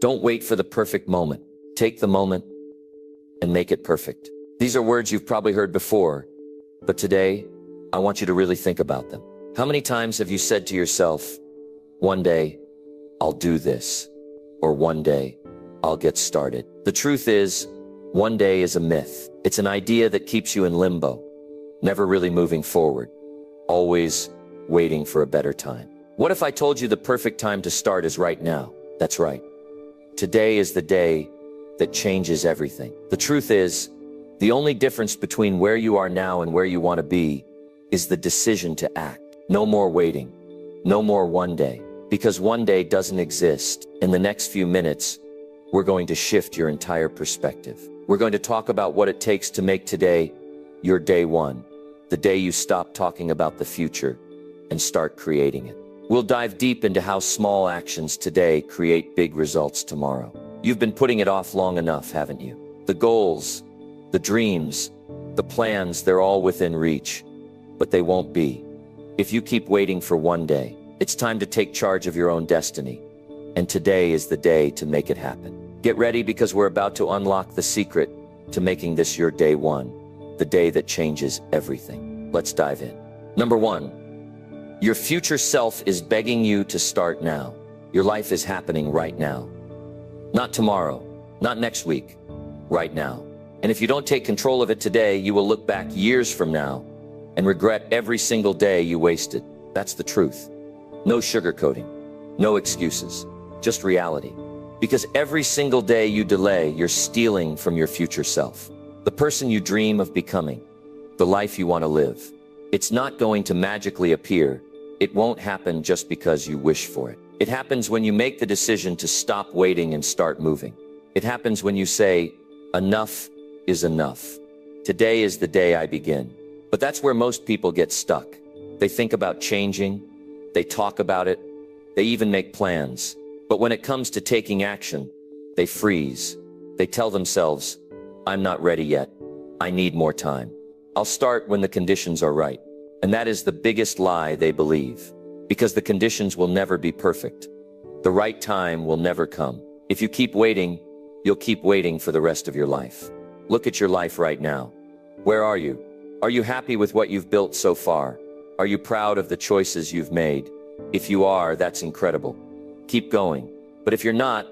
Don't wait for the perfect moment. Take the moment and make it perfect. These are words you've probably heard before, but today, I want you to really think about them. How many times have you said to yourself, one day, I'll do this, or one day, I'll get started? The truth is, one day is a myth. It's an idea that keeps you in limbo, never really moving forward, always waiting for a better time. What if I told you the perfect time to start is right now? That's right. Today is the day that changes everything. The truth is, the only difference between where you are now and where you want to be is the decision to act. No more waiting. No more one day. Because one day doesn't exist. In the next few minutes, we're going to shift your entire perspective. We're going to talk about what it takes to make today your day one, the day you stop talking about the future and start creating it. We'll dive deep into how small actions today create big results tomorrow. You've been putting it off long enough, haven't you? The goals, the dreams, the plans, they're all within reach, but they won't be if you keep waiting for one day. It's time to take charge of your own destiny, and today is the day to make it happen. Get ready, because we're about to unlock the secret to making this your day one, the day that changes everything. Let's dive in. Number one, your future self is begging you to start now. Your life is happening right now. Not tomorrow, not next week, right now. And if you don't take control of it today, you will look back years from now and regret every single day you wasted. That's the truth. No sugarcoating, no excuses, just reality. Because every single day you delay, you're stealing from your future self. The person you dream of becoming, the life you want to live. It's not going to magically appear. It won't happen just because you wish for it. It happens when you make the decision to stop waiting and start moving. It happens when you say, enough is enough. Today is the day I begin. But that's where most people get stuck. They think about changing, they talk about it, they even make plans. But when it comes to taking action, they freeze. They tell themselves, I'm not ready yet. I need more time. I'll start when the conditions are right. And that is the biggest lie they believe. Because the conditions will never be perfect. The right time will never come. If you keep waiting, you'll keep waiting for the rest of your life. Look at your life right now. Where are you? Are you happy with what you've built so far? Are you proud of the choices you've made? If you are, that's incredible. Keep going. But if you're not,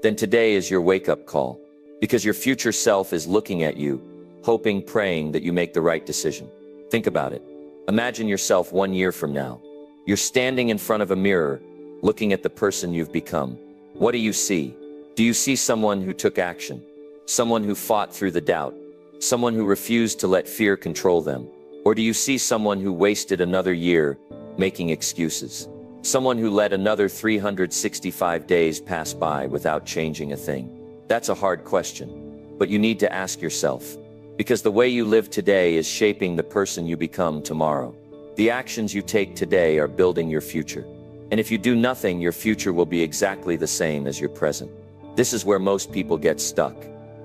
then today is your wake-up call. Because your future self is looking at you, hoping, praying that you make the right decision. Think about it. Imagine yourself 1 year from now. You're standing in front of a mirror, looking at the person you've become. What do you see? Do you see someone who took action? Someone who fought through the doubt? Someone who refused to let fear control them? Or do you see someone who wasted another year making excuses? Someone who let another 365 days pass by without changing a thing? That's a hard question, but you need to ask yourself, because the way you live today is shaping the person you become tomorrow. The actions you take today are building your future. And if you do nothing, your future will be exactly the same as your present. This is where most people get stuck.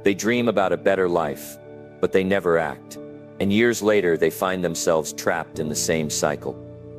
They dream about a better life, but they never act. And years later, they find themselves trapped in the same cycle,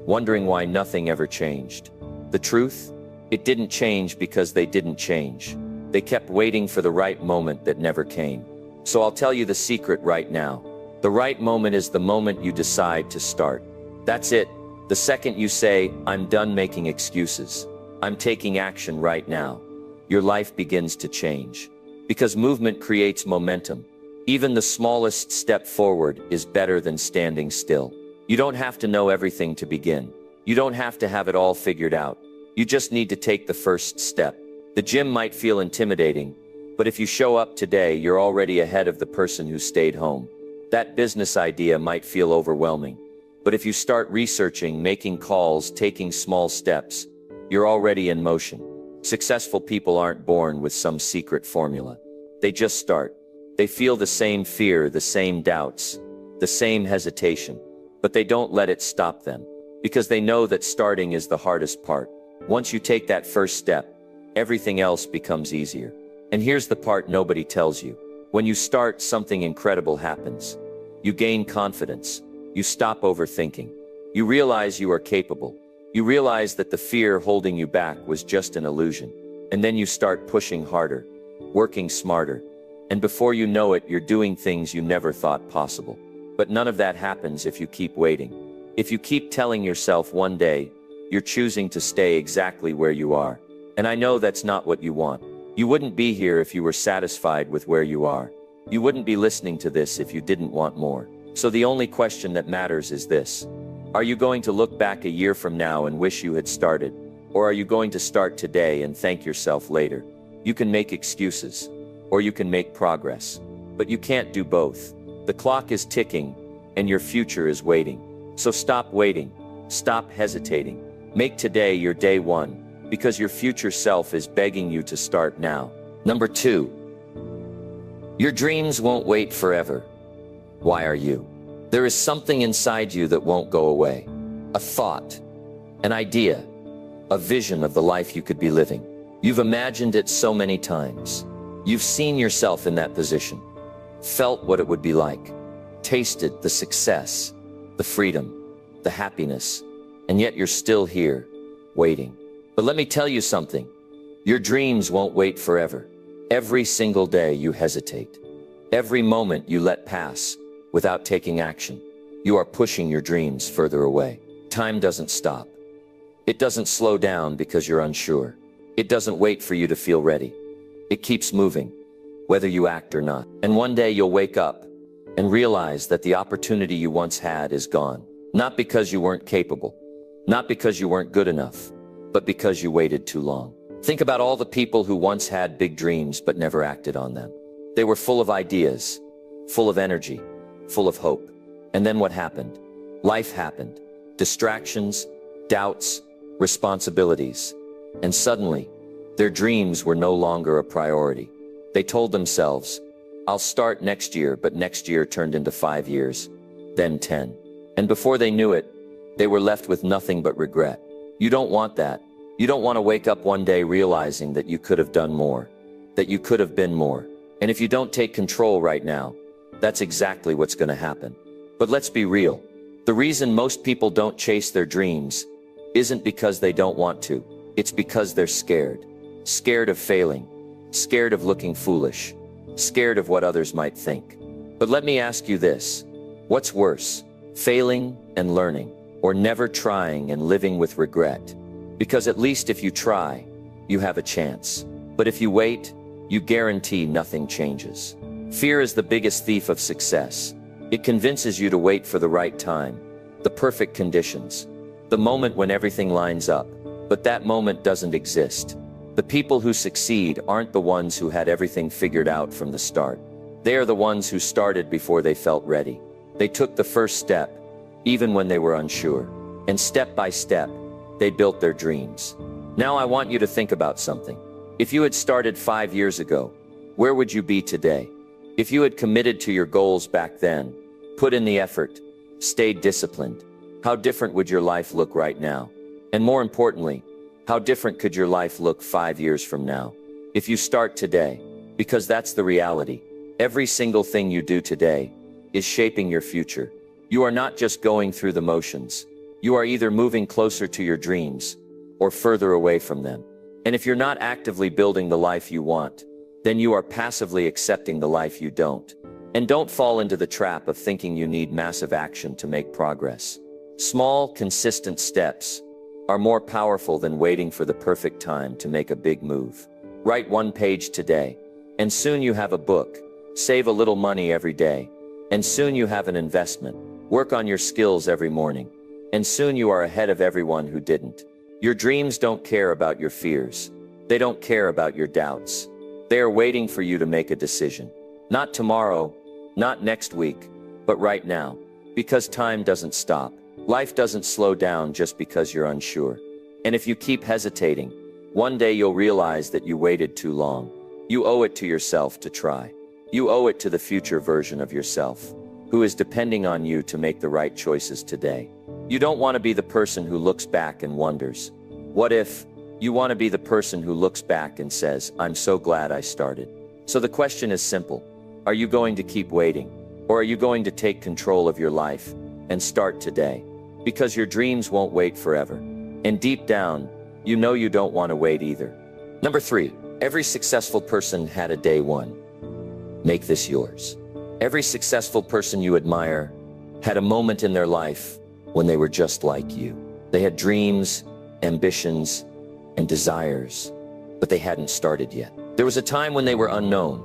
wondering why nothing ever changed. The truth? It didn't change because they didn't change. They kept waiting for the right moment that never came. So I'll tell you the secret right now. The right moment is the moment you decide to start. That's it. The second you say, I'm done making excuses, I'm taking action right now, your life begins to change. Because movement creates momentum. Even the smallest step forward is better than standing still. You don't have to know everything to begin. You don't have to have it all figured out. You just need to take the first step. The gym might feel intimidating, but if you show up today, you're already ahead of the person who stayed home. That business idea might feel overwhelming, but if you start researching, making calls, taking small steps, you're already in motion. Successful people aren't born with some secret formula. They just start. They feel the same fear, the same doubts, the same hesitation, but they don't let it stop them, because they know that starting is the hardest part. Once you take that first step, everything else becomes easier. And here's the part nobody tells you. When you start, something incredible happens. You gain confidence. You stop overthinking. You realize you are capable. You realize that the fear holding you back was just an illusion. And then you start pushing harder, working smarter. And before you know it, you're doing things you never thought possible. But none of that happens if you keep waiting. If you keep telling yourself one day, you're choosing to stay exactly where you are. And I know that's not what you want. You wouldn't be here if you were satisfied with where you are. You wouldn't be listening to this if you didn't want more. So the only question that matters is this. Are you going to look back a year from now and wish you had started? Or are you going to start today and thank yourself later? You can make excuses, or you can make progress. But you can't do both. The clock is ticking, and your future is waiting. So stop waiting. Stop hesitating. Make today your day one, because your future self is begging you to start now. Number 2. Your dreams won't wait forever. Why are you? There is something inside you that won't go away. A thought, an idea, a vision of the life you could be living. You've imagined it so many times. You've seen yourself in that position, felt what it would be like, tasted the success, the freedom, the happiness, and yet you're still here, waiting. But let me tell you something. Your dreams won't wait forever. Every single day you hesitate. Every moment you let pass without taking action, you are pushing your dreams further away. Time doesn't stop. It doesn't slow down because you're unsure. It doesn't wait for you to feel ready. It keeps moving, whether you act or not. And one day you'll wake up and realize that the opportunity you once had is gone. Not because you weren't capable, not because you weren't good enough, but because you waited too long. Think about all the people who once had big dreams but never acted on them. They were full of ideas, full of energy, full of hope. And then what happened? Life happened. Distractions, doubts, responsibilities. And suddenly, their dreams were no longer a priority. They told themselves, I'll start next year, but next year turned into 5 years, then 10. And before they knew it, they were left with nothing but regret. You don't want that. You don't want to wake up one day realizing that you could have done more, that you could have been more. And if you don't take control right now, that's exactly what's going to happen. But let's be real. The reason most people don't chase their dreams isn't because they don't want to. It's because they're scared. Scared of failing. Scared of looking foolish. Scared of what others might think. But let me ask you this. What's worse? Failing and learning, or never trying and living with regret? Because at least if you try, you have a chance. But if you wait, you guarantee nothing changes. Fear is the biggest thief of success. It convinces you to wait for the right time, the perfect conditions, the moment when everything lines up. But that moment doesn't exist. The people who succeed aren't the ones who had everything figured out from the start. They are the ones who started before they felt ready. They took the first step, even when they were unsure. And step by step, they built their dreams. Now I want you to think about something. If you had started 5 years ago, where would you be today? If you had committed to your goals back then, put in the effort, stayed disciplined, how different would your life look right now? And more importantly, how different could your life look 5 years from now? If you start today, because that's the reality. Every single thing you do today is shaping your future. You are not just going through the motions. You are either moving closer to your dreams or further away from them. And if you're not actively building the life you want, then you are passively accepting the life you don't. And don't fall into the trap of thinking you need massive action to make progress. Small, consistent steps are more powerful than waiting for the perfect time to make a big move. Write 1 page today, and soon you have a book. Save a little money every day, and soon you have an investment. Work on your skills every morning, and soon you are ahead of everyone who didn't. Your dreams don't care about your fears. They don't care about your doubts. They are waiting for you to make a decision. Not tomorrow, not next week, but right now. Because time doesn't stop. Life doesn't slow down just because you're unsure. And if you keep hesitating, one day you'll realize that you waited too long. You owe it to yourself to try. You owe it to the future version of yourself, who is depending on you to make the right choices today. You don't want to be the person who looks back and wonders, what if? You want to be the person who looks back and says, I'm so glad I started. So the question is simple. Are you going to keep waiting? Or are you going to take control of your life and start today? Because your dreams won't wait forever. And deep down, you know you don't want to wait either. Number 3, every successful person had a day one. Make this yours. Every successful person you admire had a moment in their life when they were just like you. They had dreams, ambitions, and desires, but they hadn't started yet. There was a time when they were unknown,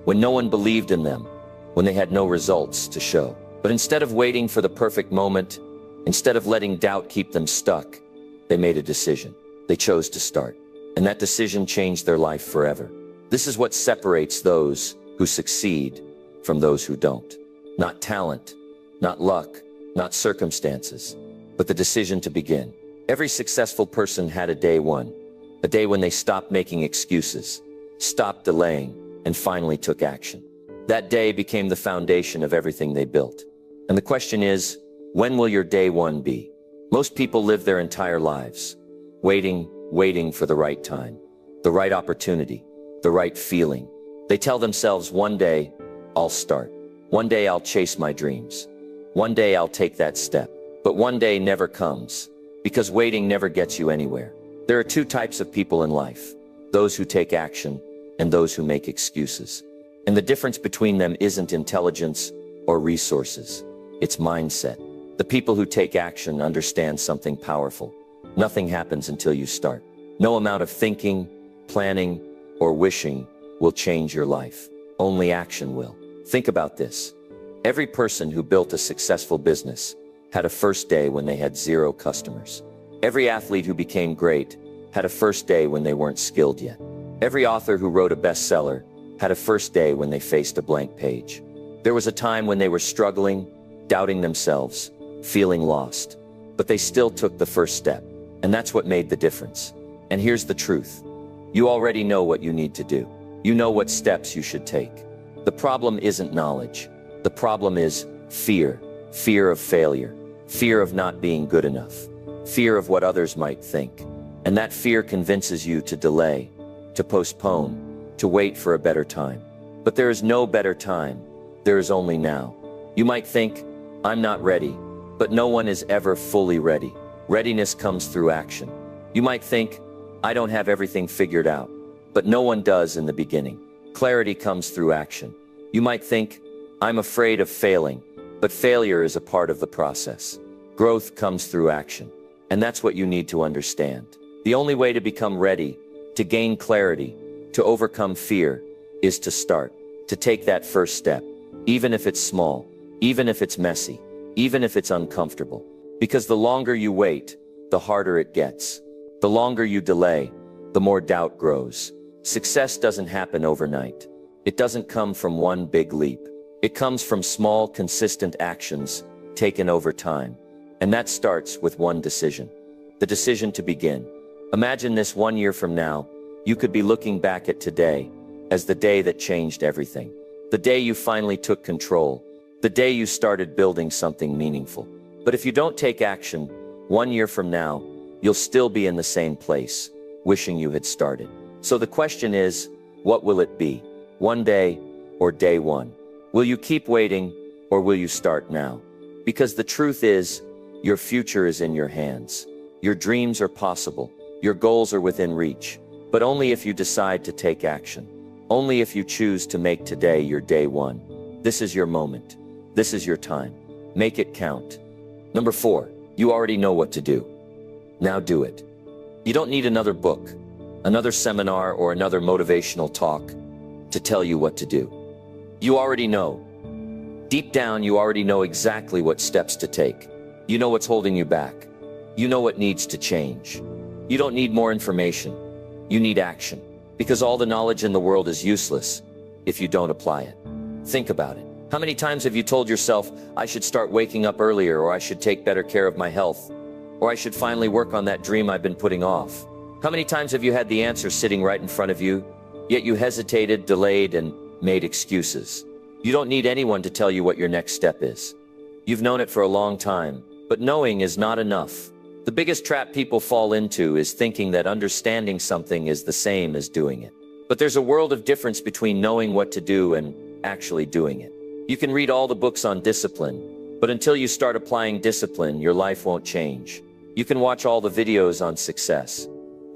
when no one believed in them, when they had no results to show. But instead of waiting for the perfect moment, instead of letting doubt keep them stuck, they made a decision. They chose to start. And that decision changed their life forever. This is what separates those who succeed from those who don't. Not talent, not luck, not circumstances, but the decision to begin. Every successful person had a day one, a day when they stopped making excuses, stopped delaying, and finally took action. That day became the foundation of everything they built. And the question is, when will your day one be? Most people live their entire lives, waiting for the right time, the right opportunity, the right feeling. They tell themselves, one day, I'll start. One day I'll chase my dreams. One day I'll take that step. But one day never comes, because waiting never gets you anywhere. There are two types of people in life, those who take action and those who make excuses. And the difference between them isn't intelligence or resources, it's mindset. The people who take action understand something powerful. Nothing happens until you start. No amount of thinking, planning, or wishing will change your life. Only action will. Think about this. Every person who built a successful business had a first day when they had 0 customers. Every athlete who became great had a first day when they weren't skilled yet. Every author who wrote a bestseller had a first day when they faced a blank page. There was a time when they were struggling, doubting themselves, feeling lost, but they still took the first step. And that's what made the difference. And here's the truth. You already know what you need to do. You know what steps you should take. The problem isn't knowledge. The problem is fear. Fear of failure. Fear of not being good enough. Fear of what others might think. And that fear convinces you to delay, to postpone, to wait for a better time. But there is no better time. There is only now. You might think, I'm not ready, but no one is ever fully ready. Readiness comes through action. You might think, I don't have everything figured out, but no one does in the beginning. Clarity comes through action. You might think, I'm afraid of failing, but failure is a part of the process. Growth comes through action. And that's what you need to understand. The only way to become ready, to gain clarity, to overcome fear, is to start, to take that first step, even if it's small, even if it's messy, even if it's uncomfortable. Because the longer you wait, the harder it gets. The longer you delay, the more doubt grows. Success doesn't happen overnight. It doesn't come from one big leap. It comes from small, consistent actions taken over time. And that starts with one decision. The decision to begin. Imagine this 1 year from now, you could be looking back at today as the day that changed everything. The day you finally took control. The day you started building something meaningful. But if you don't take action, 1 year from now, you'll still be in the same place, wishing you had started. So the question is, what will it be? One day or day one? Will you keep waiting or will you start now? Because the truth is, your future is in your hands. Your dreams are possible. Your goals are within reach. But only if you decide to take action. Only if you choose to make today your day one. This is your moment. This is your time. Make it count. Number 4, you already know what to do. Now do it. You don't need another book, another seminar, or another motivational talk to tell you what to do. You already know. Deep down, you already know exactly what steps to take. You know what's holding you back. You know what needs to change. You don't need more information. You need action. Because all the knowledge in the world is useless if you don't apply it. Think about it. How many times have you told yourself, I should start waking up earlier, or I should take better care of my health, or I should finally work on that dream I've been putting off? How many times have you had the answer sitting right in front of you, yet you hesitated, delayed, and made excuses? You don't need anyone to tell you what your next step is. You've known it for a long time, but knowing is not enough. The biggest trap people fall into is thinking that understanding something is the same as doing it. But there's a world of difference between knowing what to do and actually doing it. You can read all the books on discipline, but until you start applying discipline, your life won't change. You can watch all the videos on success,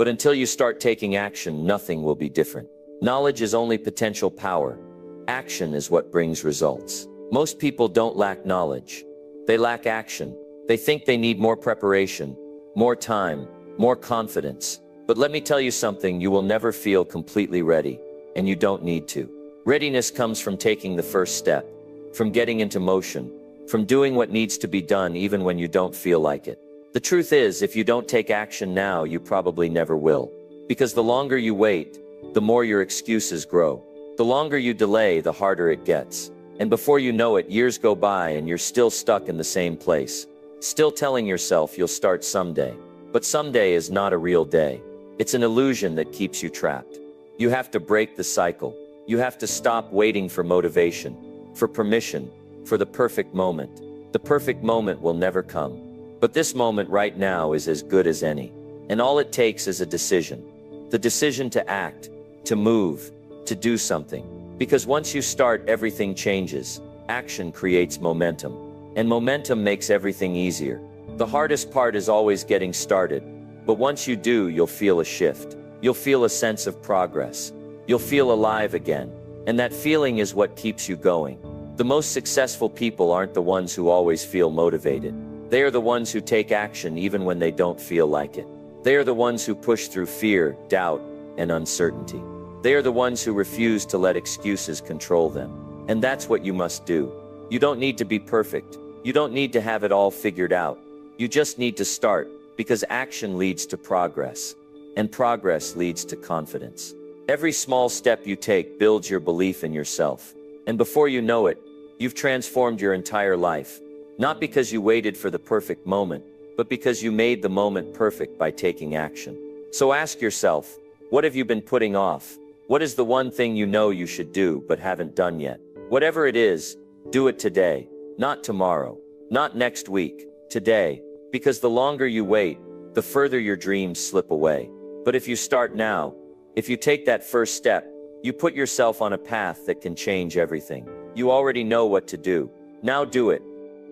But until you start taking action, nothing will be different. Knowledge is only potential power. Action is what brings results. Most people don't lack knowledge. They lack action. They think they need more preparation, more time, more confidence. But let me tell you something, you will never feel completely ready, and you don't need to. Readiness comes from taking the first step, from getting into motion, from doing what needs to be done even when you don't feel like it. The truth is, if you don't take action now, you probably never will. Because the longer you wait, the more your excuses grow. The longer you delay, the harder it gets. And before you know it, years go by and you're still stuck in the same place. Still telling yourself you'll start someday. But someday is not a real day. It's an illusion that keeps you trapped. You have to break the cycle. You have to stop waiting for motivation, for permission, for the perfect moment. The perfect moment will never come. But this moment right now is as good as any. And all it takes is a decision. The decision to act, to move, to do something. Because once you start, everything changes. Action creates momentum. And momentum makes everything easier. The hardest part is always getting started. But once you do, you'll feel a shift. You'll feel a sense of progress. You'll feel alive again. And that feeling is what keeps you going. The most successful people aren't the ones who always feel motivated. They are the ones who take action even when they don't feel like it. They are the ones who push through fear, doubt, and uncertainty. They are the ones who refuse to let excuses control them. And that's what you must do. You don't need to be perfect. You don't need to have it all figured out. You just need to start, because action leads to progress. And progress leads to confidence. Every small step you take builds your belief in yourself. And before you know it, you've transformed your entire life. Not because you waited for the perfect moment, but because you made the moment perfect by taking action. So ask yourself, what have you been putting off? What is the one thing you know you should do but haven't done yet? Whatever it is, do it today, not tomorrow, not next week, today. Because the longer you wait, the further your dreams slip away. But if you start now, if you take that first step, you put yourself on a path that can change everything. You already know what to do. Now do it.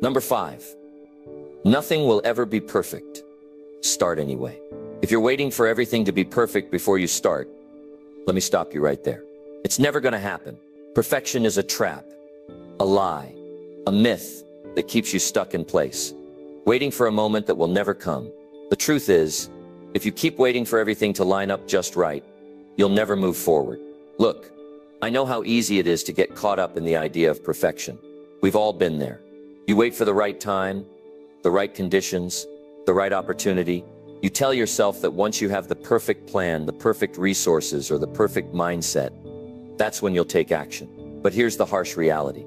Number 5. Nothing will ever be perfect. Start anyway. If you're waiting for everything to be perfect before you start, let me stop you right there. It's never going to happen. Perfection is a trap, a lie, a myth that keeps you stuck in place, waiting for a moment that will never come. The truth is, if you keep waiting for everything to line up just right, you'll never move forward. Look, I know how easy it is to get caught up in the idea of perfection. We've all been there. You wait for the right time, the right conditions, the right opportunity. You tell yourself that once you have the perfect plan, the perfect resources, or the perfect mindset, that's when you'll take action. But here's the harsh reality.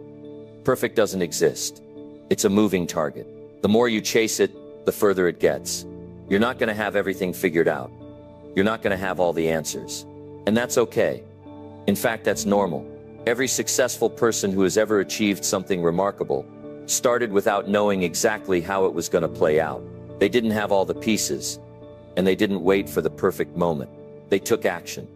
Perfect doesn't exist. It's a moving target. The more you chase it, the further it gets. You're not going to have everything figured out. You're not going to have all the answers. And that's okay. In fact, that's normal. Every successful person who has ever achieved something remarkable started without knowing exactly how it was going to play out. They didn't have all the pieces, and they didn't wait for the perfect moment. They took action,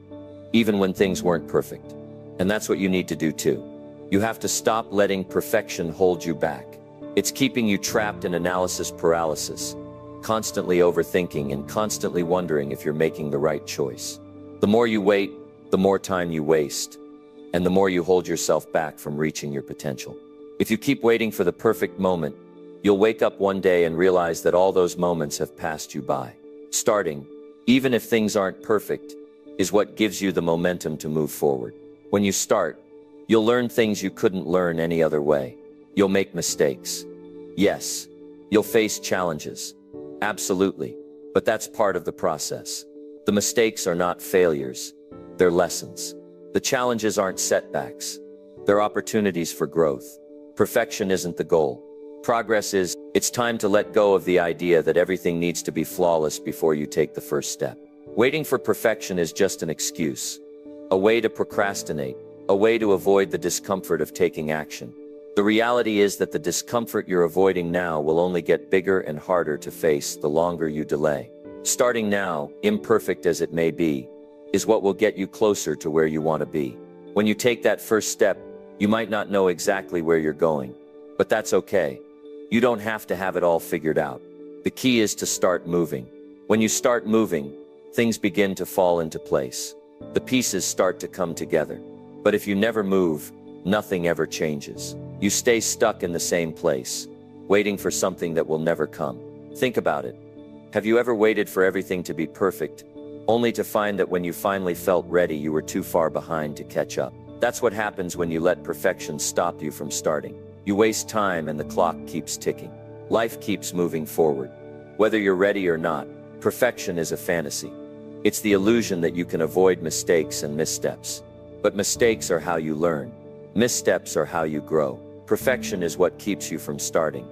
even when things weren't perfect. And that's what you need to do too. You have to stop letting perfection hold you back. It's keeping you trapped in analysis paralysis, constantly overthinking and constantly wondering if you're making the right choice. The more you wait, the more time you waste, and the more you hold yourself back from reaching your potential. If you keep waiting for the perfect moment, you'll wake up one day and realize that all those moments have passed you by. Starting, even if things aren't perfect, is what gives you the momentum to move forward. When you start, you'll learn things you couldn't learn any other way. You'll make mistakes. Yes, you'll face challenges. Absolutely. But that's part of the process. The mistakes are not failures. They're lessons. The challenges aren't setbacks. They're opportunities for growth. Perfection isn't the goal. Progress is. It's time to let go of the idea that everything needs to be flawless before you take the first step. Waiting for perfection is just an excuse, a way to procrastinate, a way to avoid the discomfort of taking action. The reality is that the discomfort you're avoiding now will only get bigger and harder to face the longer you delay. Starting now, imperfect as it may be, is what will get you closer to where you want to be. When you take that first step, you might not know exactly where you're going, but that's okay. You don't have to have it all figured out. The key is to start moving. When you start moving, things begin to fall into place. The pieces start to come together. But if you never move, nothing ever changes. You stay stuck in the same place, waiting for something that will never come. Think about it. Have you ever waited for everything to be perfect, only to find that when you finally felt ready, you were too far behind to catch up? That's what happens when you let perfection stop you from starting. You waste time and the clock keeps ticking. Life keeps moving forward. Whether you're ready or not, perfection is a fantasy. It's the illusion that you can avoid mistakes and missteps. But mistakes are how you learn. Missteps are how you grow. Perfection is what keeps you from starting.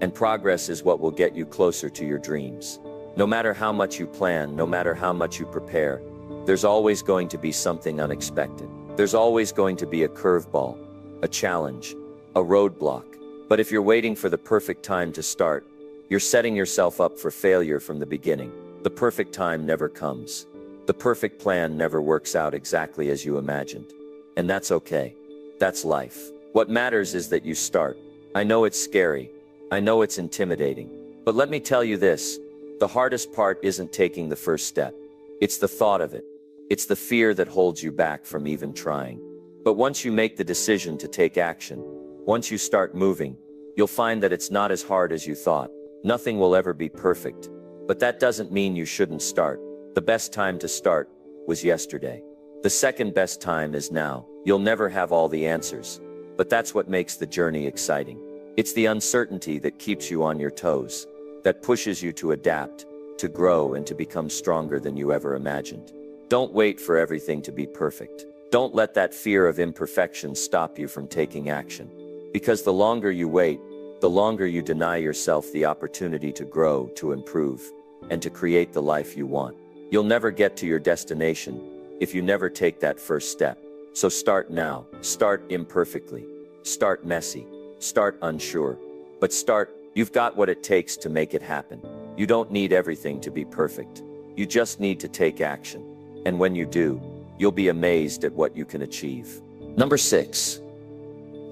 And progress is what will get you closer to your dreams. No matter how much you plan, no matter how much you prepare, there's always going to be something unexpected. There's always going to be a curveball, a challenge, a roadblock. But if you're waiting for the perfect time to start, you're setting yourself up for failure from the beginning. The perfect time never comes. The perfect plan never works out exactly as you imagined. And that's okay. That's life. What matters is that you start. I know it's scary. I know it's intimidating. But let me tell you this, the hardest part isn't taking the first step. It's the thought of it. It's the fear that holds you back from even trying. But once you make the decision to take action, once you start moving, you'll find that it's not as hard as you thought. Nothing will ever be perfect. But that doesn't mean you shouldn't start. The best time to start was yesterday. The second best time is now. You'll never have all the answers, but that's what makes the journey exciting. It's the uncertainty that keeps you on your toes, that pushes you to adapt, to grow, and to become stronger than you ever imagined. Don't wait for everything to be perfect. Don't let that fear of imperfection stop you from taking action. Because the longer you wait, the longer you deny yourself the opportunity to grow, to improve, and to create the life you want. You'll never get to your destination if you never take that first step. So start now. Start imperfectly. Start messy. Start unsure. But start. You've got what it takes to make it happen. You don't need everything to be perfect. You just need to take action. And when you do, you'll be amazed at what you can achieve. Number 6.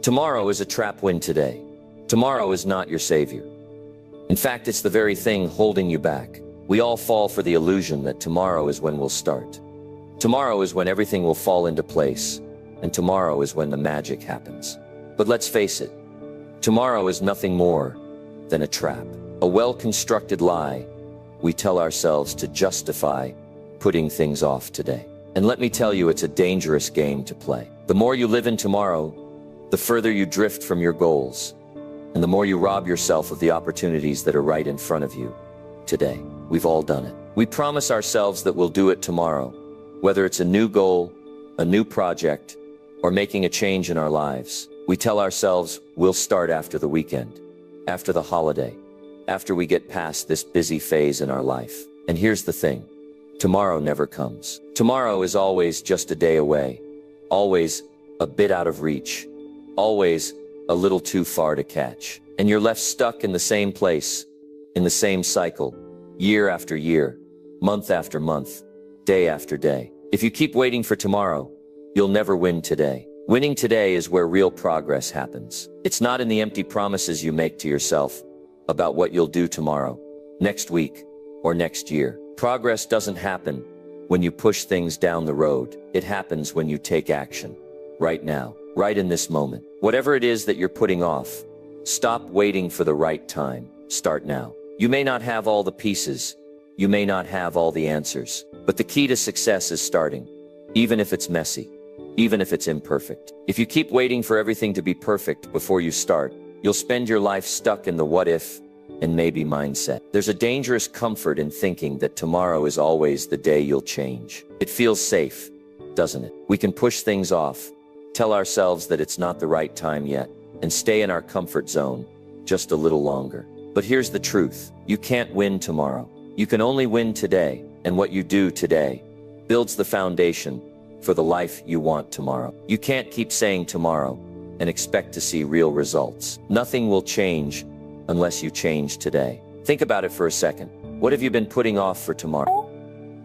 Tomorrow is a trap. Win today. Tomorrow is not your savior. In fact, it's the very thing holding you back. We all fall for the illusion that tomorrow is when we'll start. Tomorrow is when everything will fall into place, and tomorrow is when the magic happens. But let's face it, tomorrow is nothing more than a trap, a well-constructed lie we tell ourselves to justify putting things off today. And let me tell you, it's a dangerous game to play. The more you live in tomorrow, the further you drift from your goals, and the more you rob yourself of the opportunities that are right in front of you today. We've all done it. We promise ourselves that we'll do it tomorrow, whether it's a new goal, a new project, or making a change in our lives. We tell ourselves we'll start after the weekend, after the holiday, after we get past this busy phase in our life. And here's the thing, tomorrow never comes. Tomorrow is always just a day away, always a bit out of reach, always a little too far to catch. And you're left stuck in the same place, in the same cycle, year after year, month after month, day after day. If you keep waiting for tomorrow, you'll never win today. Winning today is where real progress happens. It's not in the empty promises you make to yourself about what you'll do tomorrow, next week, or next year. Progress doesn't happen when you push things down the road. It happens when you take action, right now, right in this moment. Whatever it is that you're putting off, stop waiting for the right time. Start now. You may not have all the pieces, you may not have all the answers, but the key to success is starting, even if it's messy, even if it's imperfect. If you keep waiting for everything to be perfect before you start, you'll spend your life stuck in the what if and maybe mindset. There's a dangerous comfort in thinking that tomorrow is always the day you'll change. It feels safe, doesn't it? We can push things off, tell ourselves that it's not the right time yet, and stay in our comfort zone just a little longer. But here's the truth. You can't win tomorrow. You can only win today, and what you do today builds the foundation for the life you want tomorrow. You can't keep saying tomorrow and expect to see real results. Nothing will change unless you change today. Think about it for a second. What have you been putting off for tomorrow?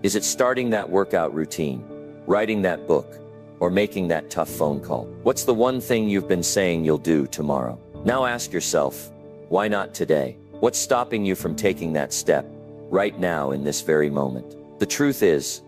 Is it starting that workout routine, writing that book, or making that tough phone call? What's the one thing you've been saying you'll do tomorrow? Now ask yourself, why not today? What's stopping you from taking that step right now in this very moment? The truth is,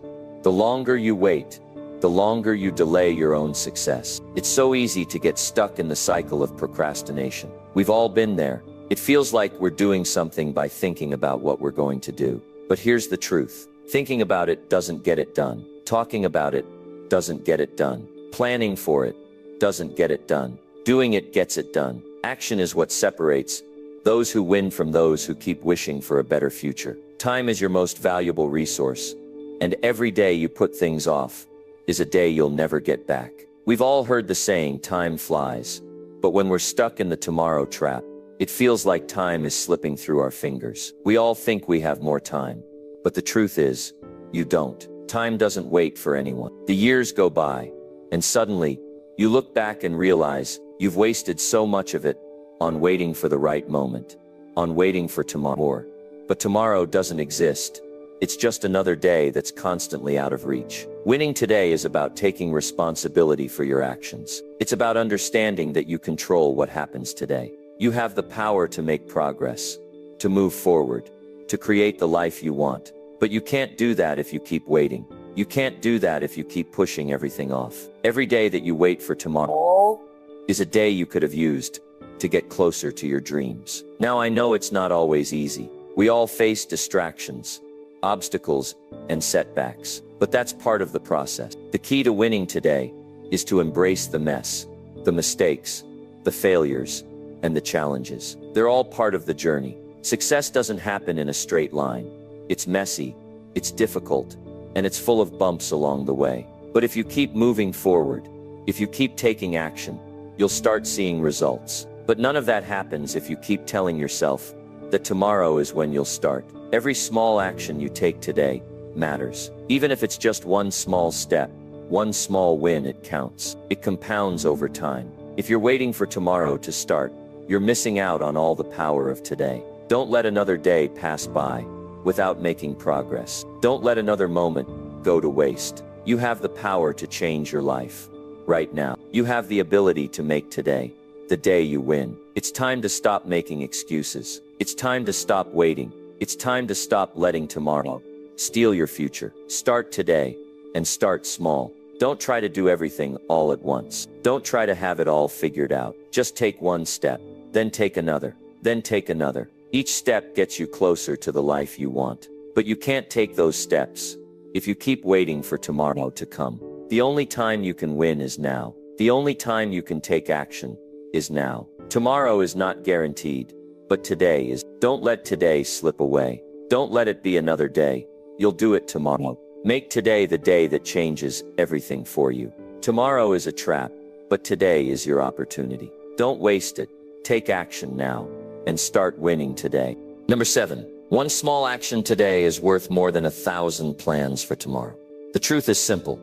the longer you wait, the longer you delay your own success. It's so easy to get stuck in the cycle of procrastination. We've all been there. It feels like we're doing something by thinking about what we're going to do. But here's the truth. Thinking about it doesn't get it done. Talking about it doesn't get it done. Planning for it doesn't get it done. Doing it gets it done. Action is what separates those who win from those who keep wishing for a better future. Time is your most valuable resource, and every day you put things off is a day you'll never get back. We've all heard the saying, time flies, but when we're stuck in the tomorrow trap, it feels like time is slipping through our fingers. We all think we have more time, but the truth is, you don't. Time doesn't wait for anyone. The years go by, and suddenly, you look back and realize you've wasted so much of it on waiting for the right moment, on waiting for tomorrow. But tomorrow doesn't exist. It's just another day that's constantly out of reach. Winning today is about taking responsibility for your actions. It's about understanding that you control what happens today. You have the power to make progress, to move forward, to create the life you want. But you can't do that if you keep waiting. You can't do that if you keep pushing everything off. Every day that you wait for tomorrow is a day you could have used to get closer to your dreams. Now I know it's not always easy. We all face distractions, obstacles, and setbacks. But that's part of the process. The key to winning today is to embrace the mess, the mistakes, the failures, and the challenges. They're all part of the journey. Success doesn't happen in a straight line. It's messy, it's difficult, and it's full of bumps along the way. But if you keep moving forward, if you keep taking action, you'll start seeing results. But none of that happens if you keep telling yourself that tomorrow is when you'll start. Every small action you take today matters. Even if it's just one small step, one small win, it counts. It compounds over time. If you're waiting for tomorrow to start, you're missing out on all the power of today. Don't let another day pass by without making progress. Don't let another moment go to waste. You have the power to change your life right now. You have the ability to make today the day you win. It's time to stop making excuses. It's time to stop waiting. It's time to stop letting tomorrow steal your future. Start today, and start small. Don't try to do everything all at once. Don't try to have it all figured out. Just take one step, then take another, then take another. Each step gets you closer to the life you want. But you can't take those steps if you keep waiting for tomorrow to come. The only time you can win is now. The only time you can take action is now. Tomorrow is not guaranteed, but today is. Don't let today slip away. Don't let it be another day. You'll do it tomorrow. Make today the day that changes everything for you. Tomorrow is a trap, but today is your opportunity. Don't waste it. Take action now and start winning today. Number 7. One small action today is worth more than 1,000 plans for tomorrow. The truth is simple.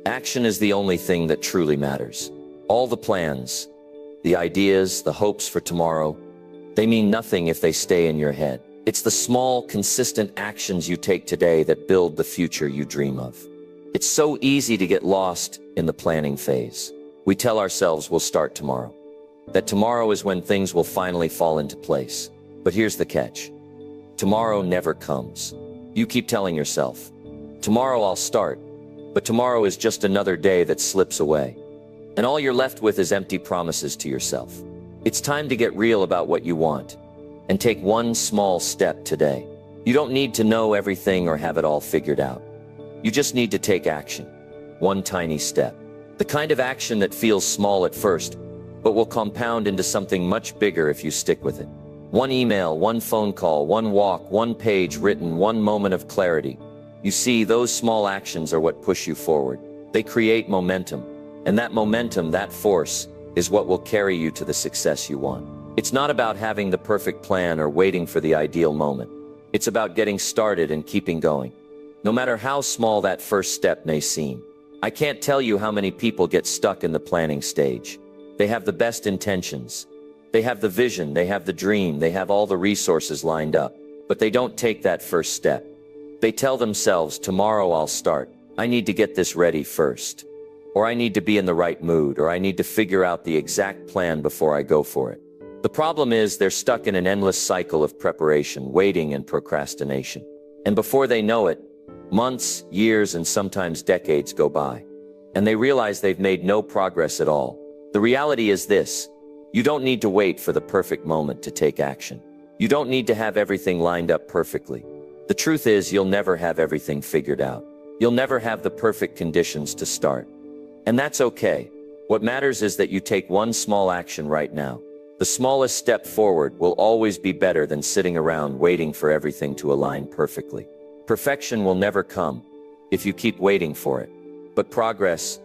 Action is the only thing that truly matters. All the plans, the ideas, the hopes for tomorrow, they mean nothing if they stay in your head. It's the small, consistent actions you take today that build the future you dream of. It's so easy to get lost in the planning phase. We tell ourselves we'll start tomorrow, that tomorrow is when things will finally fall into place. But here's the catch. Tomorrow never comes. You keep telling yourself, tomorrow I'll start, but tomorrow is just another day that slips away. And all you're left with is empty promises to yourself. It's time to get real about what you want and take one small step today. You don't need to know everything or have it all figured out. You just need to take action. One tiny step. The kind of action that feels small at first, but will compound into something much bigger if you stick with it. One email, one phone call, one walk, one page written, one moment of clarity. You see, those small actions are what push you forward. They create momentum. And that momentum, that force, is what will carry you to the success you want. It's not about having the perfect plan or waiting for the ideal moment. It's about getting started and keeping going. No matter how small that first step may seem. I can't tell you how many people get stuck in the planning stage. They have the best intentions. They have the vision, they have the dream, they have all the resources lined up. But they don't take that first step. They tell themselves, tomorrow I'll start. I need to get this ready first. Or I need to be in the right mood, or I need to figure out the exact plan before I go for it. The problem is they're stuck in an endless cycle of preparation, waiting, and procrastination. And before they know it, Months, years, and sometimes decades go by, and they realize they've made no progress at all. The reality is this: you don't need to wait for the perfect moment to take action. You don't need to have everything lined up perfectly. The truth is, you'll never have everything figured out. You'll never have the perfect conditions to start. And that's okay. What matters is that you take one small action right now. The smallest step forward will always be better than sitting around waiting for everything to align perfectly. Perfection will never come if you keep waiting for it. But progress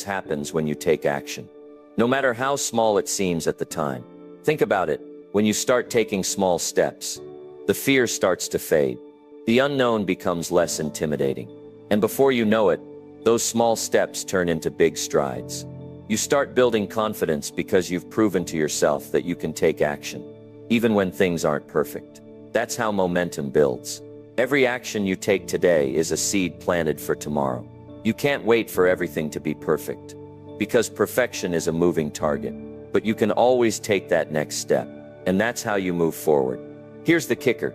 happens when you take action. No matter how small it seems at the time. Think about it. When you start taking small steps, the fear starts to fade. The unknown becomes less intimidating. And before you know it, those small steps turn into big strides. You start building confidence because you've proven to yourself that you can take action, even when things aren't perfect. That's how momentum builds. Every action you take today is a seed planted for tomorrow. You can't wait for everything to be perfect, because perfection is a moving target. But you can always take that next step, and that's how you move forward. Here's the kicker.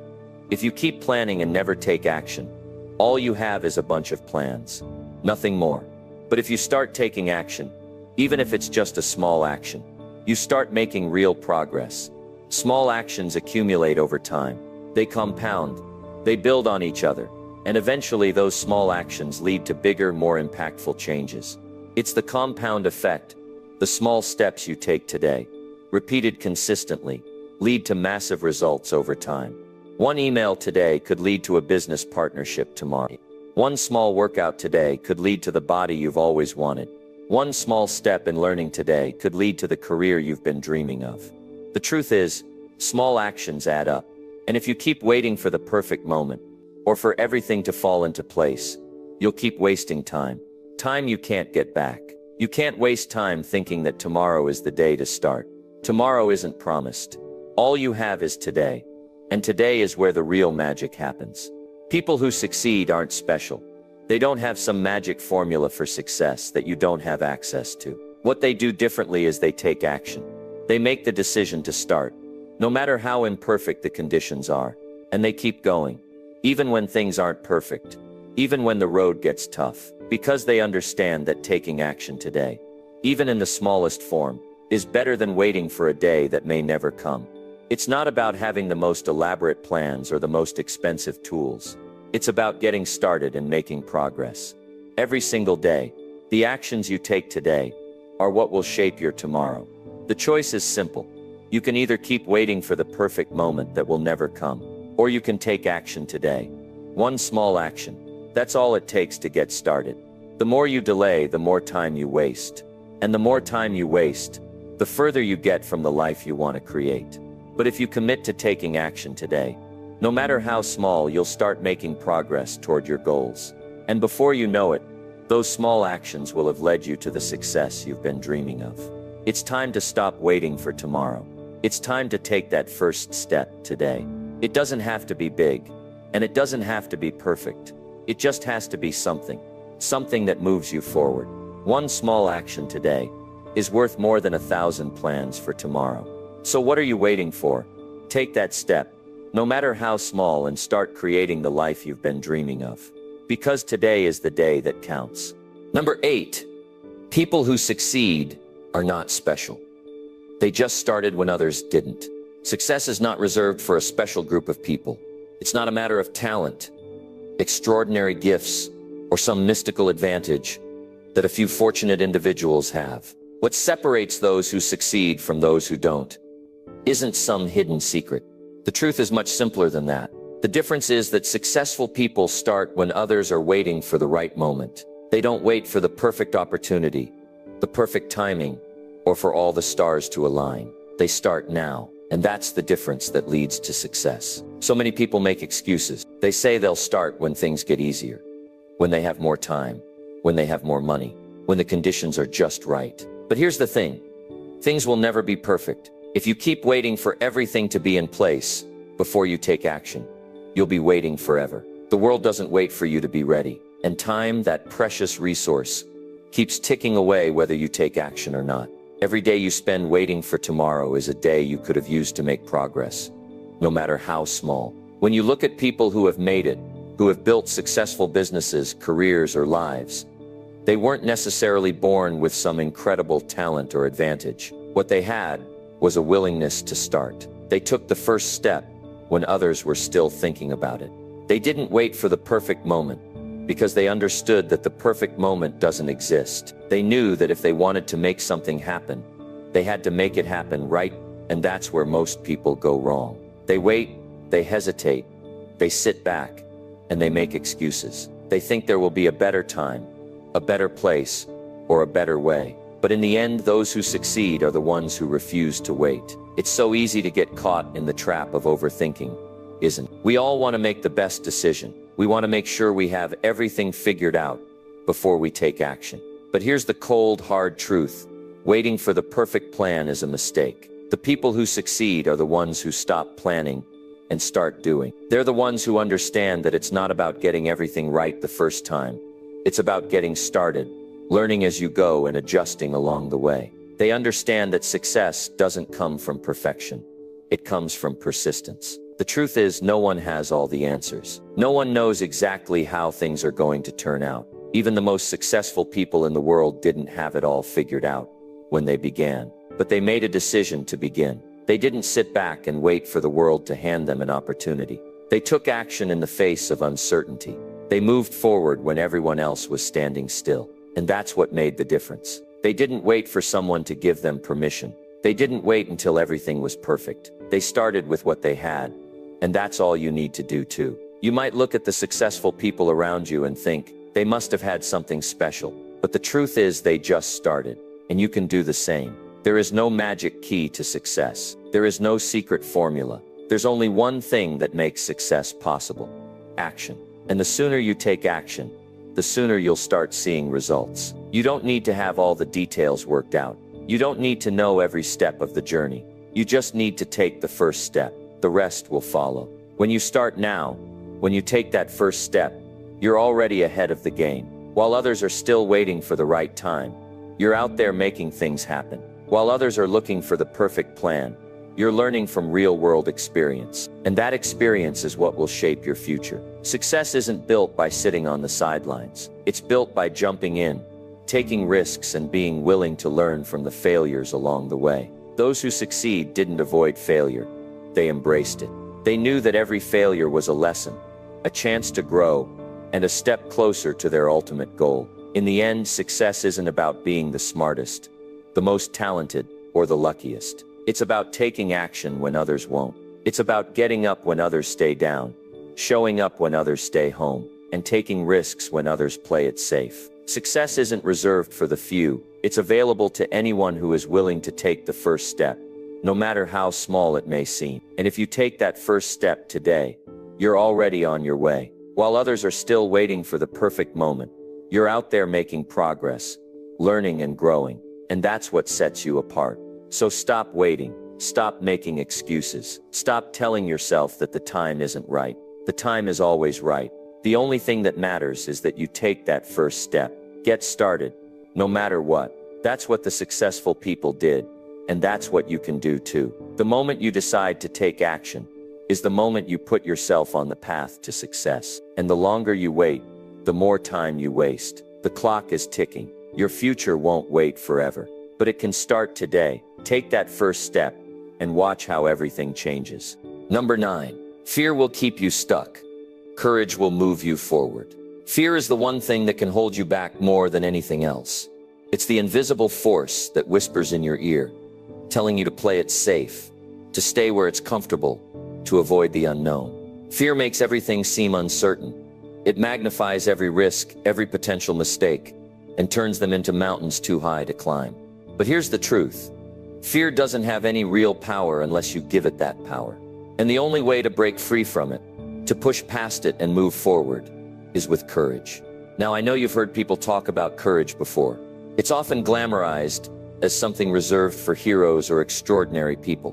If you keep planning and never take action, all you have is a bunch of plans. Nothing more. But if you start taking action, even if it's just a small action, you start making real progress. Small actions accumulate over time. They compound. They build on each other. And eventually those small actions lead to bigger, more impactful changes. It's the compound effect. The small steps you take today, repeated consistently, lead to massive results over time. One email today could lead to a business partnership tomorrow. One small workout today could lead to the body you've always wanted. One small step in learning today could lead to the career you've been dreaming of. The truth is, small actions add up. And if you keep waiting for the perfect moment, or for everything to fall into place, you'll keep wasting time. Time you can't get back. You can't waste time thinking that tomorrow is the day to start. Tomorrow isn't promised. All you have is today. And today is where the real magic happens. People who succeed aren't special. They don't have some magic formula for success that you don't have access to. What they do differently is they take action. They make the decision to start, no matter how imperfect the conditions are, and they keep going, even when things aren't perfect, even when the road gets tough, because they understand that taking action today, even in the smallest form, is better than waiting for a day that may never come. It's not about having the most elaborate plans or the most expensive tools. It's about getting started and making progress. Every single day, the actions you take today are what will shape your tomorrow. The choice is simple. You can either keep waiting for the perfect moment that will never come, or you can take action today. One small action. That's all it takes to get started. The more you delay, the more time you waste. And the more time you waste, the further you get from the life you want to create. But if you commit to taking action today, no matter how small, you'll start making progress toward your goals. And before you know it, those small actions will have led you to the success you've been dreaming of. It's time to stop waiting for tomorrow. It's time to take that first step today. It doesn't have to be big, and it doesn't have to be perfect. It just has to be something that moves you forward. One small action today is worth more than 1,000 plans for tomorrow. So what are you waiting for? Take that step, no matter how small, and start creating the life you've been dreaming of. Because today is the day that counts. Number 8, people who succeed are not special. They just started when others didn't. Success is not reserved for a special group of people. It's not a matter of talent, extraordinary gifts, or some mystical advantage that a few fortunate individuals have. What separates those who succeed from those who don't isn't some hidden secret. The truth is much simpler than that. The difference is that successful people start when others are waiting for the right moment. They don't wait for the perfect opportunity, the perfect timing, or for all the stars to align. They start now, and that's the difference that leads to success. So many people make excuses. They say they'll start when things get easier, when they have more time, when they have more money, when the conditions are just right. But here's the thing. Things will never be perfect. If you keep waiting for everything to be in place before you take action, you'll be waiting forever. The world doesn't wait for you to be ready. And time, that precious resource, keeps ticking away whether you take action or not. Every day you spend waiting for tomorrow is a day you could have used to make progress, no matter how small. When you look at people who have made it, who have built successful businesses, careers, or lives, they weren't necessarily born with some incredible talent or advantage. What they had was a willingness to start. They took the first step when others were still thinking about it. They didn't wait for the perfect moment because they understood that the perfect moment doesn't exist. They knew that if they wanted to make something happen, they had to make it happen right, and that's where most people go wrong. They wait, they hesitate, they sit back, and they make excuses. They think there will be a better time, a better place, or a better way. But in the end, those who succeed are the ones who refuse to wait. It's so easy to get caught in the trap of overthinking, isn't it? We all want to make the best decision. We want to make sure we have everything figured out before we take action. But here's the cold, hard truth. Waiting for the perfect plan is a mistake. The people who succeed are the ones who stop planning and start doing. They're the ones who understand that it's not about getting everything right the first time. It's about getting started, learning as you go and adjusting along the way. They understand that success doesn't come from perfection. It comes from persistence. The truth is, no one has all the answers. No one knows exactly how things are going to turn out. Even the most successful people in the world didn't have it all figured out when they began. But they made a decision to begin. They didn't sit back and wait for the world to hand them an opportunity. They took action in the face of uncertainty. They moved forward when everyone else was standing still. And that's what made the difference. They didn't wait for someone to give them permission. They didn't wait until everything was perfect. They started with what they had. And that's all you need to do too. You might look at the successful people around you and think, they must have had something special. But the truth is, they just started. And you can do the same. There is no magic key to success. There is no secret formula. There's only one thing that makes success possible: action. And the sooner you take action, the sooner you'll start seeing results. You don't need to have all the details worked out. You don't need to know every step of the journey. You just need to take the first step. The rest will follow. When you start now, when you take that first step, you're already ahead of the game. While others are still waiting for the right time, you're out there making things happen. While others are looking for the perfect plan, you're learning from real-world experience. And that experience is what will shape your future. Success isn't built by sitting on the sidelines. It's built by jumping in, taking risks, and being willing to learn from the failures along the way. Those who succeed didn't avoid failure. They embraced it. They knew that every failure was a lesson, a chance to grow, and a step closer to their ultimate goal. In the end, success isn't about being the smartest, the most talented, or the luckiest. It's about taking action when others won't. It's about getting up when others stay down, showing up when others stay home, and taking risks when others play it safe. Success isn't reserved for the few. It's available to anyone who is willing to take the first step, no matter how small it may seem. And if you take that first step today, you're already on your way. While others are still waiting for the perfect moment, you're out there making progress, learning and growing. And that's what sets you apart. So stop waiting. Stop making excuses. Stop telling yourself that the time isn't right. The time is always right. The only thing that matters is that you take that first step. Get started, no matter what. That's what the successful people did. And that's what you can do too. The moment you decide to take action is the moment you put yourself on the path to success. And the longer you wait, the more time you waste. The clock is ticking. Your future won't wait forever, but it can start today. Take that first step and watch how everything changes. Number 9, fear will keep you stuck. Courage will move you forward. Fear is the one thing that can hold you back more than anything else. It's the invisible force that whispers in your ear, telling you to play it safe, to stay where it's comfortable, to avoid the unknown. Fear makes everything seem uncertain. It magnifies every risk, every potential mistake, and turns them into mountains too high to climb. But here's the truth. Fear doesn't have any real power unless you give it that power. And the only way to break free from it, to push past it and move forward, is with courage. Now, I know you've heard people talk about courage before. It's often glamorized as something reserved for heroes or extraordinary people.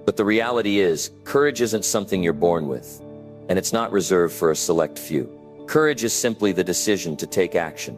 But the reality is, courage isn't something you're born with, and it's not reserved for a select few. Courage is simply the decision to take action,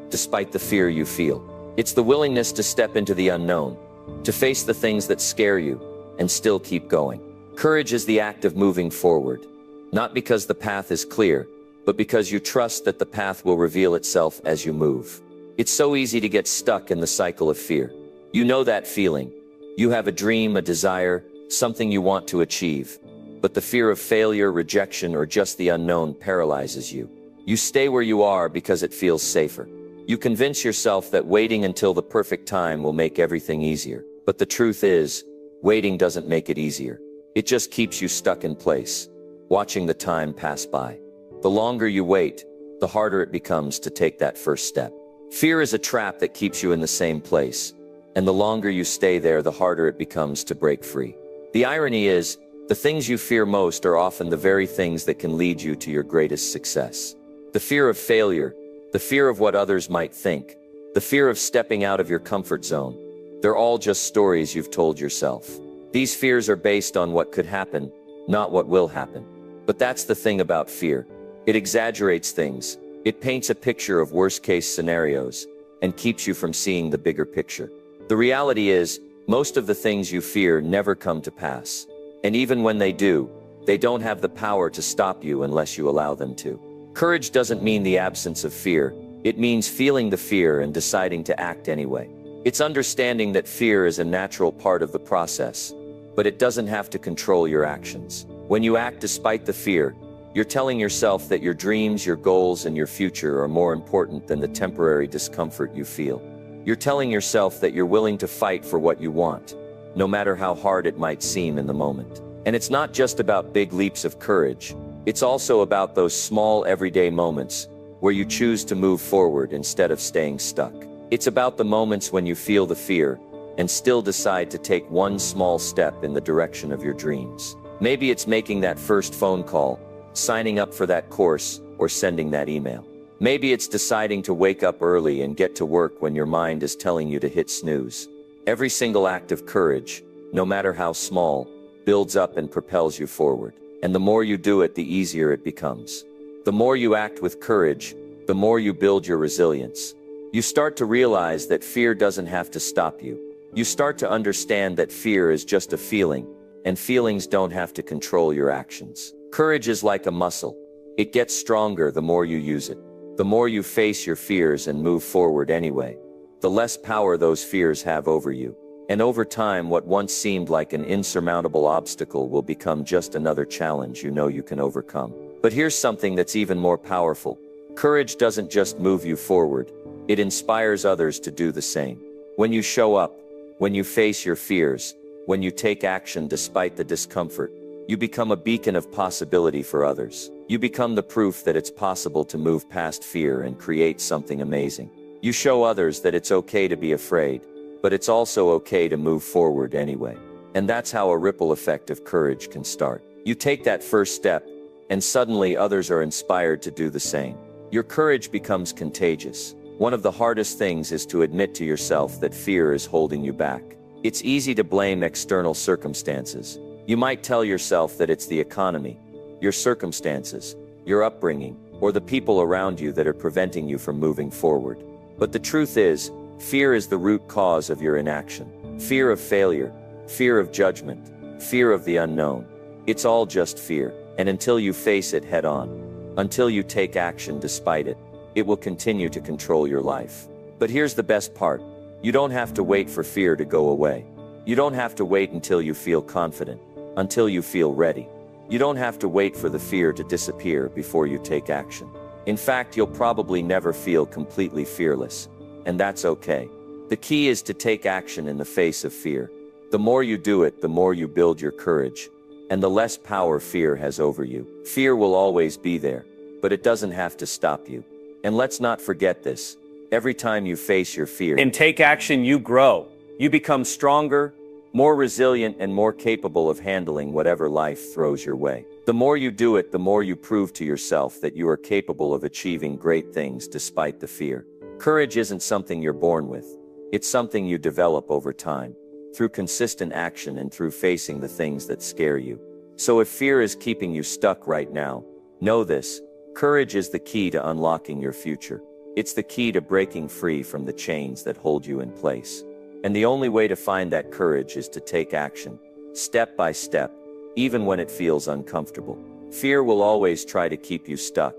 despite the fear you feel. It's the willingness to step into the unknown, to face the things that scare you, and still keep going. Courage is the act of moving forward, not because the path is clear, but because you trust that the path will reveal itself as you move. It's so easy to get stuck in the cycle of fear. You know that feeling. You have a dream, a desire, something you want to achieve, but the fear of failure, rejection, or just the unknown paralyzes you. You stay where you are because it feels safer. You convince yourself that waiting until the perfect time will make everything easier. But the truth is, waiting doesn't make it easier. It just keeps you stuck in place, watching the time pass by. The longer you wait, the harder it becomes to take that first step. Fear is a trap that keeps you in the same place, and the longer you stay there, the harder it becomes to break free. The irony is, the things you fear most are often the very things that can lead you to your greatest success. The fear of failure, the fear of what others might think, the fear of stepping out of your comfort zone, they're all just stories you've told yourself. These fears are based on what could happen, not what will happen. But that's the thing about fear. It exaggerates things. It paints a picture of worst-case scenarios and keeps you from seeing the bigger picture. The reality is, most of the things you fear never come to pass. And even when they do, they don't have the power to stop you unless you allow them to. Courage doesn't mean the absence of fear. It means feeling the fear and deciding to act anyway. It's understanding that fear is a natural part of the process, but it doesn't have to control your actions. When you act despite the fear, you're telling yourself that your dreams, your goals, and your future are more important than the temporary discomfort you feel. You're telling yourself that you're willing to fight for what you want, no matter how hard it might seem in the moment. And it's not just about big leaps of courage. It's also about those small everyday moments where you choose to move forward instead of staying stuck. It's about the moments when you feel the fear and still decide to take one small step in the direction of your dreams. Maybe it's making that first phone call, signing up for that course, or sending that email. Maybe it's deciding to wake up early and get to work when your mind is telling you to hit snooze. Every single act of courage, no matter how small, builds up and propels you forward. And the more you do it, the easier it becomes. The more you act with courage, the more you build your resilience. You start to realize that fear doesn't have to stop you. You start to understand that fear is just a feeling, and feelings don't have to control your actions. Courage is like a muscle. It gets stronger the more you use it. The more you face your fears and move forward anyway, the less power those fears have over you. And over time, what once seemed like an insurmountable obstacle will become just another challenge you know you can overcome. But here's something that's even more powerful. Courage doesn't just move you forward. It inspires others to do the same. When you show up, when you face your fears, when you take action despite the discomfort, you become a beacon of possibility for others. You become the proof that it's possible to move past fear and create something amazing. You show others that it's okay to be afraid, but it's also okay to move forward anyway. And that's how a ripple effect of courage can start. You take that first step, and suddenly others are inspired to do the same. Your courage becomes contagious. One of the hardest things is to admit to yourself that fear is holding you back. It's easy to blame external circumstances. You might tell yourself that it's the economy, your circumstances, your upbringing, or the people around you that are preventing you from moving forward. But the truth is, fear is the root cause of your inaction. Fear of failure, fear of judgment, fear of the unknown. It's all just fear, and until you face it head on, until you take action despite it, it will continue to control your life. But here's the best part. You don't have to wait for fear to go away. You don't have to wait until you feel confident, until you feel ready. You don't have to wait for the fear to disappear before you take action. In fact, you'll probably never feel completely fearless, and that's okay. The key is to take action in the face of fear. The more you do it, the more you build your courage, and the less power fear has over you. Fear will always be there, but it doesn't have to stop you. And let's not forget this. Every time you face your fear and take action, you grow. You become stronger, more resilient, and more capable of handling whatever life throws your way. The more you do it, the more you prove to yourself that you are capable of achieving great things despite the fear. Courage isn't something you're born with. It's something you develop over time, through consistent action and through facing the things that scare you. So if fear is keeping you stuck right now, know this: courage is the key to unlocking your future. It's the key to breaking free from the chains that hold you in place. And the only way to find that courage is to take action, step by step, even when it feels uncomfortable. Fear will always try to keep you stuck,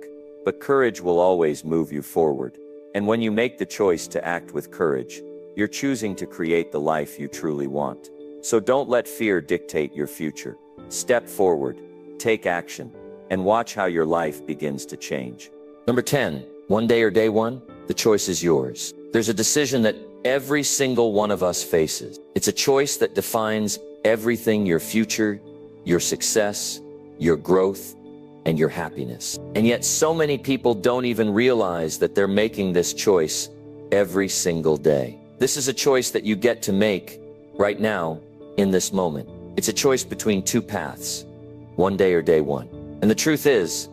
but courage will always move you forward. And when you make the choice to act with courage, you're choosing to create the life you truly want. So don't let fear dictate your future. Step forward, take action, and watch how your life begins to change. Number 10, one day or day one, the choice is yours. There's a decision that every single one of us faces. It's a choice that defines everything: your future, your success, your growth, and your happiness. And yet so many people don't even realize that they're making this choice every single day. This is a choice that you get to make right now, in this moment. It's a choice between two paths, one day or day one. And the truth is,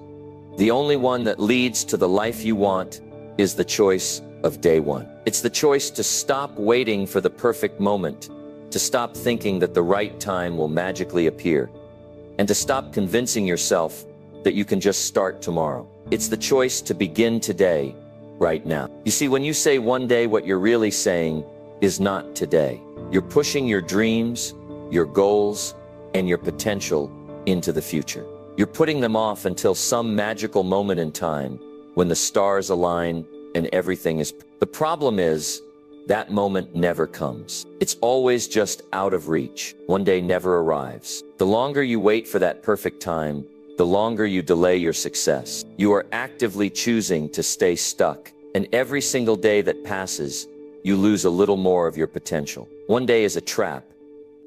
the only one that leads to the life you want is the choice of day one. It's the choice to stop waiting for the perfect moment, to stop thinking that the right time will magically appear, and to stop convincing yourself that you can just start tomorrow. It's the choice to begin today, right now. You see, when you say one day, what you're really saying is not today. You're pushing your dreams, your goals, and your potential into the future. You're putting them off until some magical moment in time when the stars align and everything is. The problem is, that moment never comes. It's always just out of reach. One day never arrives. The longer you wait for that perfect time, the longer you delay your success. You are actively choosing to stay stuck, and every single day that passes, you lose a little more of your potential. One day is a trap,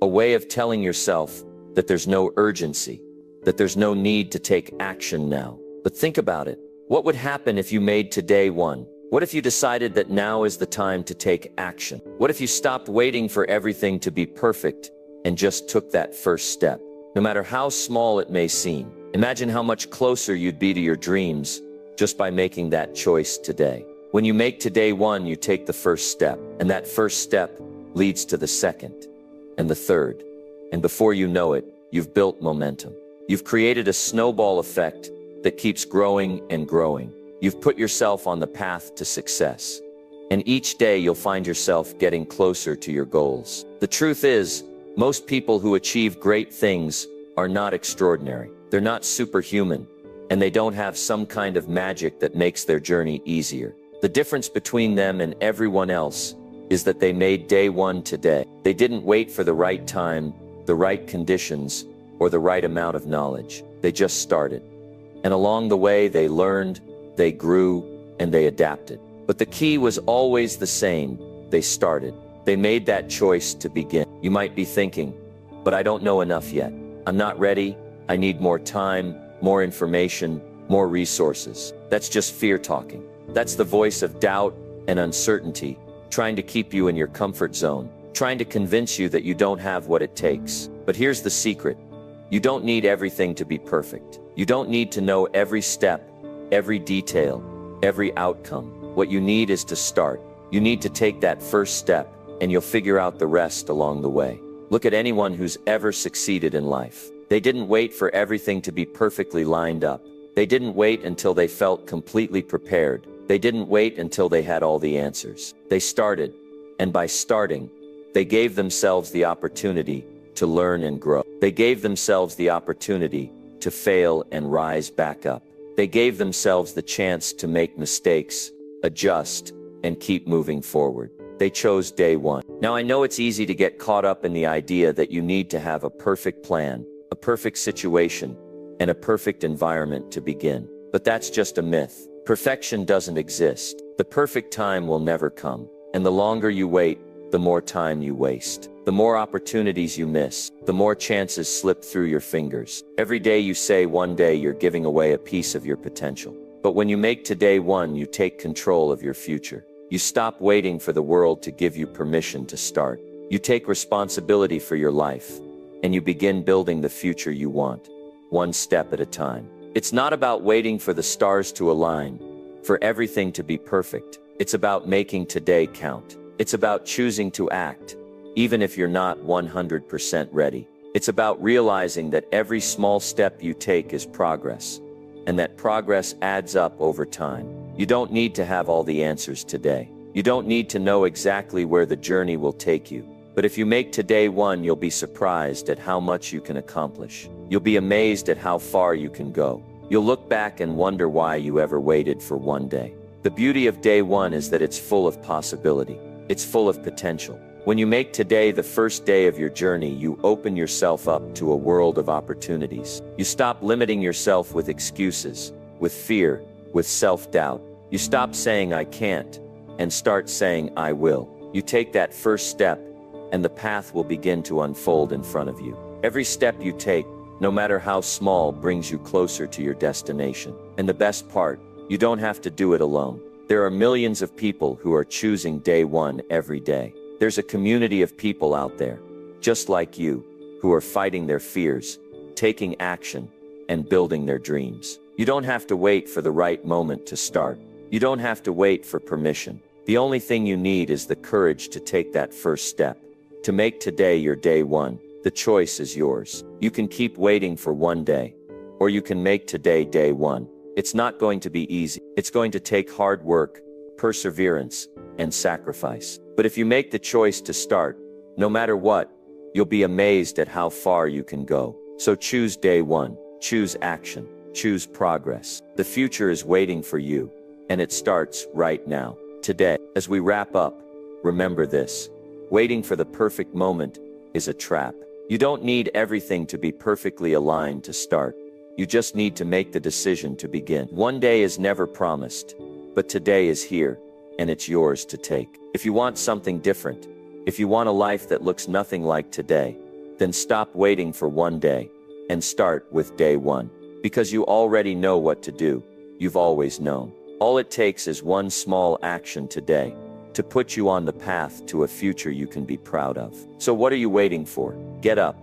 a way of telling yourself that there's no urgency, that there's no need to take action now. But think about it. What would happen if you made today one? What if you decided that now is the time to take action? What if you stopped waiting for everything to be perfect and just took that first step? No matter how small it may seem, imagine how much closer you'd be to your dreams just by making that choice today. When you make today one, you take the first step, and that first step leads to the second and the third. And before you know it, you've built momentum. You've created a snowball effect that keeps growing and growing. You've put yourself on the path to success. And each day you'll find yourself getting closer to your goals. The truth is, most people who achieve great things are not extraordinary. They're not superhuman, and they don't have some kind of magic that makes their journey easier. The difference between them and everyone else is that they made day one today. They didn't wait for the right time, the right conditions, or the right amount of knowledge. They just started. And along the way, they learned, they grew, and they adapted. But the key was always the same. They started. They made that choice to begin. You might be thinking, but I don't know enough yet. I'm not ready. I need more time, more information, more resources. That's just fear talking. That's the voice of doubt and uncertainty, trying to keep you in your comfort zone, trying to convince you that you don't have what it takes. But here's the secret. You don't need everything to be perfect. You don't need to know every step, every detail, every outcome. What you need is to start. You need to take that first step, and you'll figure out the rest along the way. Look at anyone who's ever succeeded in life. They didn't wait for everything to be perfectly lined up. They didn't wait until they felt completely prepared. They didn't wait until they had all the answers. They started, and by starting, they gave themselves the opportunity to learn and grow. They gave themselves the opportunity to fail and rise back up. They gave themselves the chance to make mistakes, adjust, and keep moving forward. They chose day one. Now, I know it's easy to get caught up in the idea that you need to have a perfect plan, a perfect situation, and a perfect environment to begin. But that's just a myth. Perfection doesn't exist. The perfect time will never come. And the longer you wait, the more time you waste. The more opportunities you miss, the more chances slip through your fingers. Every day you say one day, you're giving away a piece of your potential. But when you make today one, you take control of your future. You stop waiting for the world to give you permission to start. You take responsibility for your life, and you begin building the future you want, one step at a time. It's not about waiting for the stars to align, for everything to be perfect. It's about making today count. It's about choosing to act, even if you're not 100% ready. It's about realizing that every small step you take is progress, and that progress adds up over time. You don't need to have all the answers today. You don't need to know exactly where the journey will take you. But if you make today one, you'll be surprised at how much you can accomplish. You'll be amazed at how far you can go. You'll look back and wonder why you ever waited for one day. The beauty of day one is that it's full of possibility. It's full of potential. When you make today the first day of your journey, you open yourself up to a world of opportunities. You stop limiting yourself with excuses, with fear, with self-doubt. You stop saying I can't, and start saying I will. You take that first step, and the path will begin to unfold in front of you. Every step you take, no matter how small, brings you closer to your destination. And the best part, you don't have to do it alone. There are millions of people who are choosing day one every day. There's a community of people out there, just like you, who are fighting their fears, taking action, and building their dreams. You don't have to wait for the right moment to start. You don't have to wait for permission. The only thing you need is the courage to take that first step, to make today your day one. The choice is yours. You can keep waiting for one day, or you can make today day one. It's not going to be easy. It's going to take hard work, perseverance, and sacrifice. But if you make the choice to start, no matter what, you'll be amazed at how far you can go. So choose day one, choose action, choose progress. The future is waiting for you, and it starts right now, today. As we wrap up, remember this: waiting for the perfect moment is a trap. You don't need everything to be perfectly aligned to start. You just need to make the decision to begin. One day is never promised, but today is here, and it's yours to take. If you want something different, if you want a life that looks nothing like today, then stop waiting for one day and start with day one. Because you already know what to do. You've always known. All it takes is one small action today to put you on the path to a future you can be proud of. So what are you waiting for? Get up,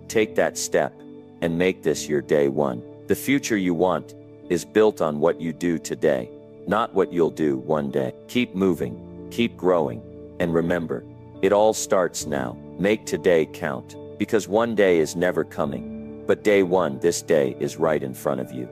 take that step, and make this your day one. The future you want is built on what you do today, not what you'll do one day. Keep moving, keep growing, and remember, it all starts now. Make today count, because one day is never coming, but day one, this day, is right in front of you.